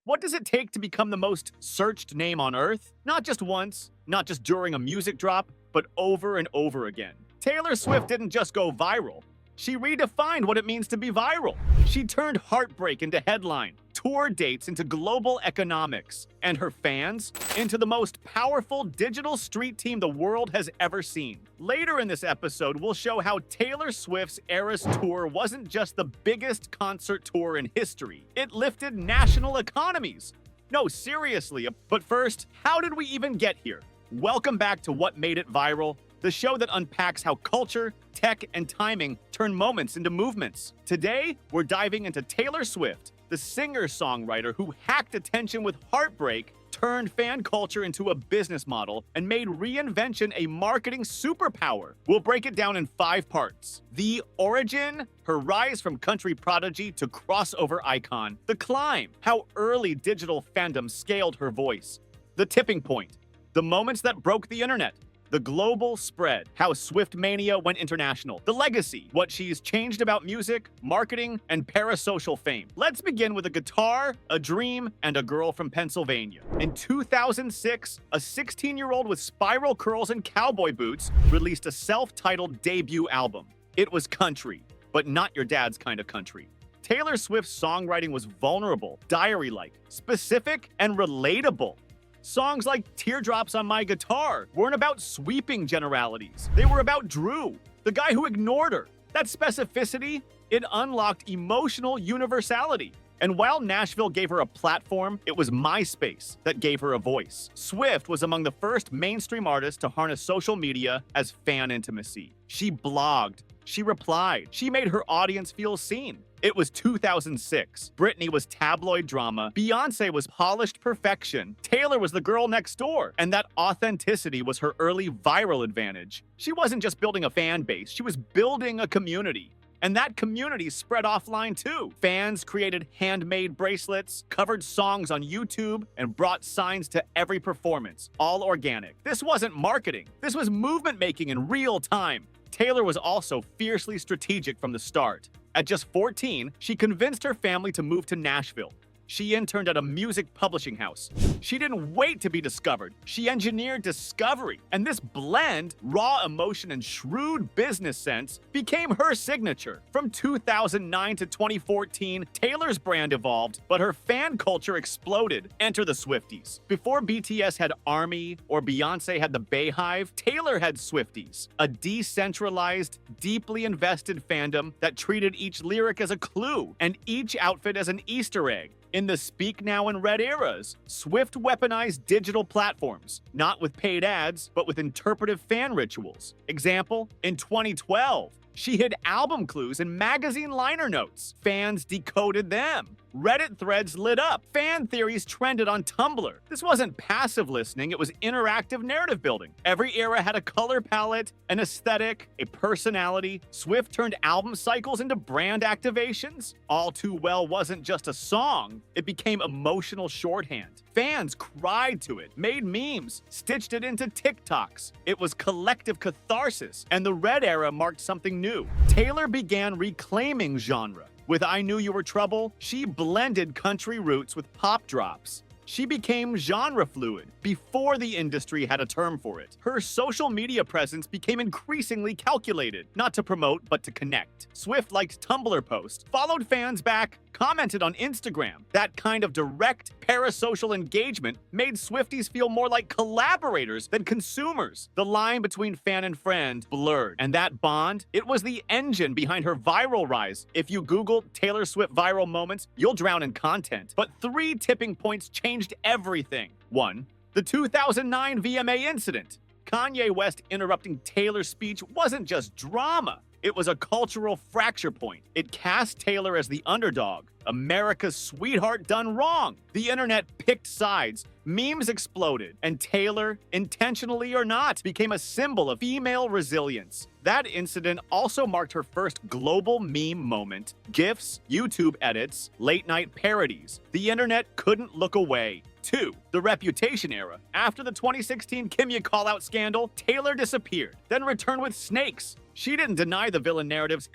What does it take to become the most searched name on Earth? Not just once, not just during a music drop, but over and over again. Taylor Swift didn't just go viral. She redefined what it means to be viral. She turned heartbreak into headline, tour dates into global economics, and her fans into the most powerful digital street team the world has ever seen. Later in this episode, we'll show how Taylor Swift's Eras Tour wasn't just the biggest concert tour in history. It lifted national economies. No, seriously. But first, how did we even get here? Welcome back to What Made It Viral, the show that unpacks how culture, tech, and timing turn moments into movements. Today, we're diving into Taylor Swift, the singer-songwriter who hacked attention with heartbreak, turned fan culture into a business model, and made reinvention a marketing superpower. We'll break it down in 5 parts. The origin, her rise from country prodigy to crossover icon. The climb, how early digital fandom scaled her voice. The tipping point, the moments that broke the internet. The global spread, how Swift mania went international. The legacy, what she's changed about music, marketing, and parasocial fame. Let's begin with a guitar, a dream, and a girl from Pennsylvania. In 2006, a 16-year-old with spiral curls and cowboy boots released a self-titled debut album. It was country, but not your dad's kind of country. Taylor Swift's songwriting was vulnerable, diary-like, specific, and relatable. Songs like Teardrops on My Guitar weren't about sweeping generalities. They were about Drew, the guy who ignored her. That specificity, it unlocked emotional universality. And while Nashville gave her a platform, it was MySpace that gave her a voice. Swift was among the first mainstream artists to harness social media as fan intimacy. She blogged, she replied, she made her audience feel seen. It was 2006. Britney was tabloid drama. Beyoncé was polished perfection. Taylor was the girl next door. And that authenticity was her early viral advantage. She wasn't just building a fan base, she was building a community. And that community spread offline too. Fans created handmade bracelets, covered songs on YouTube, and brought signs to every performance, all organic. This wasn't marketing. This was movement making in real time. Taylor was also fiercely strategic from the start. At just 14, she convinced her family to move to Nashville. She interned at a music publishing house. She didn't wait to be discovered. She engineered discovery. And this blend, raw emotion and shrewd business sense, became her signature. From 2009 to 2014, Taylor's brand evolved, but her fan culture exploded. Enter the Swifties. Before BTS had ARMY or Beyoncé had the Bayhive, Taylor had Swifties, a decentralized, deeply invested fandom that treated each lyric as a clue and each outfit as an Easter egg. In the Speak Now and Red eras, Swift weaponized digital platforms, not with paid ads, but with interpretive fan rituals. Example, in 2012, she hid album clues in magazine liner notes. Fans decoded them. Reddit threads lit up. Fan theories trended on Tumblr. This wasn't passive listening, it was interactive narrative building. Every era had a color palette, an aesthetic, a personality. Swift turned album cycles into brand activations. All Too Well wasn't just a song, it became emotional shorthand. Fans cried to it, made memes, stitched it into TikToks. It was collective catharsis, and the Red era marked something new. Taylor began reclaiming genre. With I Knew You Were Trouble, she blended country roots with pop drops. She became genre fluid before the industry had a term for it. Her social media presence became increasingly calculated, not to promote, but to connect. Swift liked Tumblr posts, followed fans back, commented on Instagram. That kind of direct parasocial engagement made Swifties feel more like collaborators than consumers. The line between fan and friend blurred, and that bond, it was the engine behind her viral rise. If you Google Taylor Swift viral moments, you'll drown in content. But 3 tipping points changed everything. 1. The 2009 VMA incident. Kanye West interrupting Taylor's speech wasn't just drama. It was a cultural fracture point. It cast Taylor as the underdog, America's sweetheart done wrong. The internet picked sides, memes exploded, and Taylor, intentionally or not, became a symbol of female resilience. That incident also marked her first global meme moment. GIFs, YouTube edits, late-night parodies. The internet couldn't look away. 2. The reputation era. After the 2016 Kim Ya call-out scandal, Taylor disappeared, then returned with Snakes. She didn't deny the villain narratives,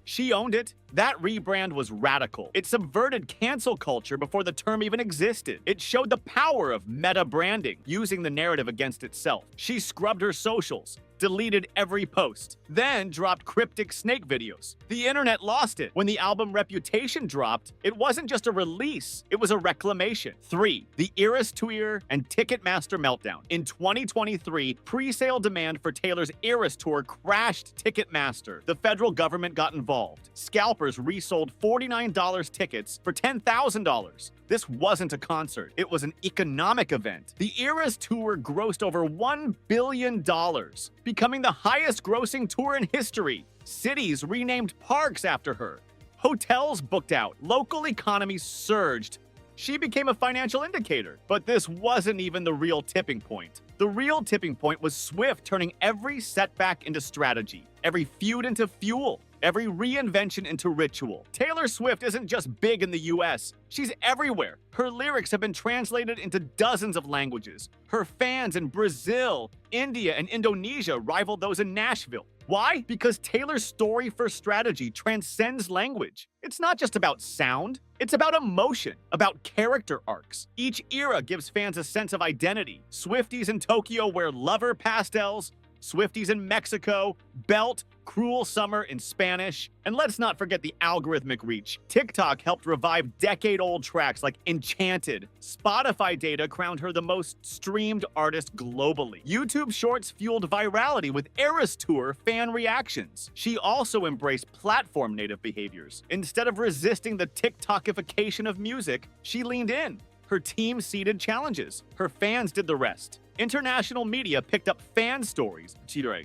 she owned it. That rebrand was radical. It subverted cancel culture before the term even existed. It showed the power of meta branding, using the narrative against itself. She scrubbed her socials, deleted every post, then dropped cryptic Snake videos. The internet lost it. When the album Reputation dropped, it wasn't just a release, it was a reclamation. 3. The Eras Tour and Ticketmaster meltdown. In 2023, pre-sale demand for Taylor's Eras Tour crashed Ticketmaster. The federal government got involved. Scalpers resold $49 tickets for $10,000. This wasn't a concert, it was an economic event. The Eras Tour grossed over $1 billion, becoming the highest grossing tour in history. Cities renamed parks after her. Hotels booked out. Local economies surged. She became a financial indicator. But this wasn't even the real tipping point. The real tipping point was Swift turning every setback into strategy, every feud into fuel, every reinvention into ritual. Taylor Swift isn't just big in the US, she's everywhere. Her lyrics have been translated into dozens of languages. Her fans in Brazil, India, and Indonesia rival those in Nashville. Why? Because Taylor's story-first strategy transcends language. It's not just about sound, it's about emotion, about character arcs. Each era gives fans a sense of identity. Swifties in Tokyo wear lover pastels, Swifties in Mexico belt Cruel Summer in Spanish. And let's not forget the algorithmic reach. TikTok helped revive decade-old tracks like Enchanted. Spotify data crowned her the most streamed artist globally. YouTube Shorts fueled virality with Eras Tour fan reactions. She also embraced platform-native behaviors. Instead of resisting the TikTokification of music, she leaned in. Her team seeded challenges. Her fans did the rest. International media picked up fan stories,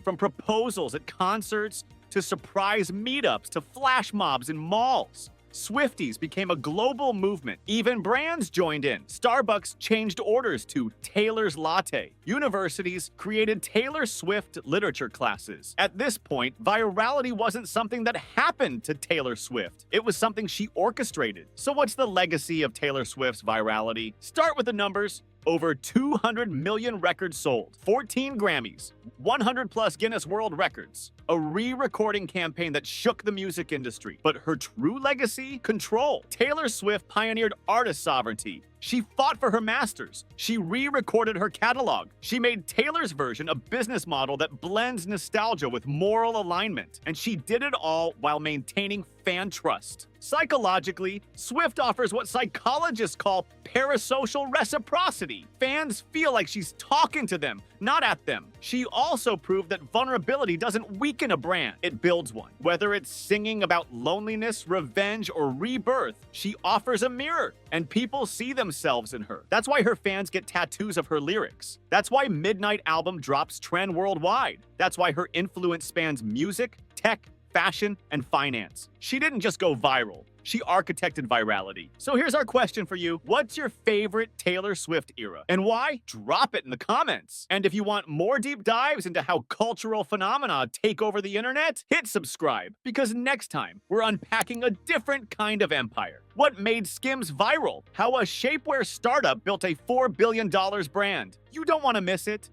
from proposals at concerts to surprise meetups to flash mobs in malls. Swifties became a global movement. Even brands joined in. Starbucks changed orders to Taylor's Latte. Universities created Taylor Swift literature classes. At this point, virality wasn't something that happened to Taylor Swift. It was something she orchestrated. So what's the legacy of Taylor Swift's virality? Start with the numbers. Over 200 million records sold, 14 Grammys, 100 plus Guinness World Records, a re-recording campaign that shook the music industry. But her true legacy? Control. Taylor Swift pioneered artist sovereignty. She fought for her masters. She re-recorded her catalog. She made Taylor's version a business model that blends nostalgia with moral alignment. And she did it all while maintaining fan trust. Psychologically, Swift offers what psychologists call parasocial reciprocity. Fans feel like she's talking to them, not at them. She also proved that vulnerability doesn't weaken a brand, it builds one. Whether it's singing about loneliness, revenge, or rebirth, she offers a mirror, and people see themselves in her. That's why her fans get tattoos of her lyrics. That's why Midnight Album drops trend worldwide. That's why her influence spans music, tech, fashion, and finance. She didn't just go viral. She architected virality. So here's our question for you. What's your favorite Taylor Swift era? And why? Drop it in the comments. And if you want more deep dives into how cultural phenomena take over the internet, hit subscribe. Because next time, we're unpacking a different kind of empire. What made Skims viral? How a shapewear startup built a $4 billion brand. You don't want to miss it.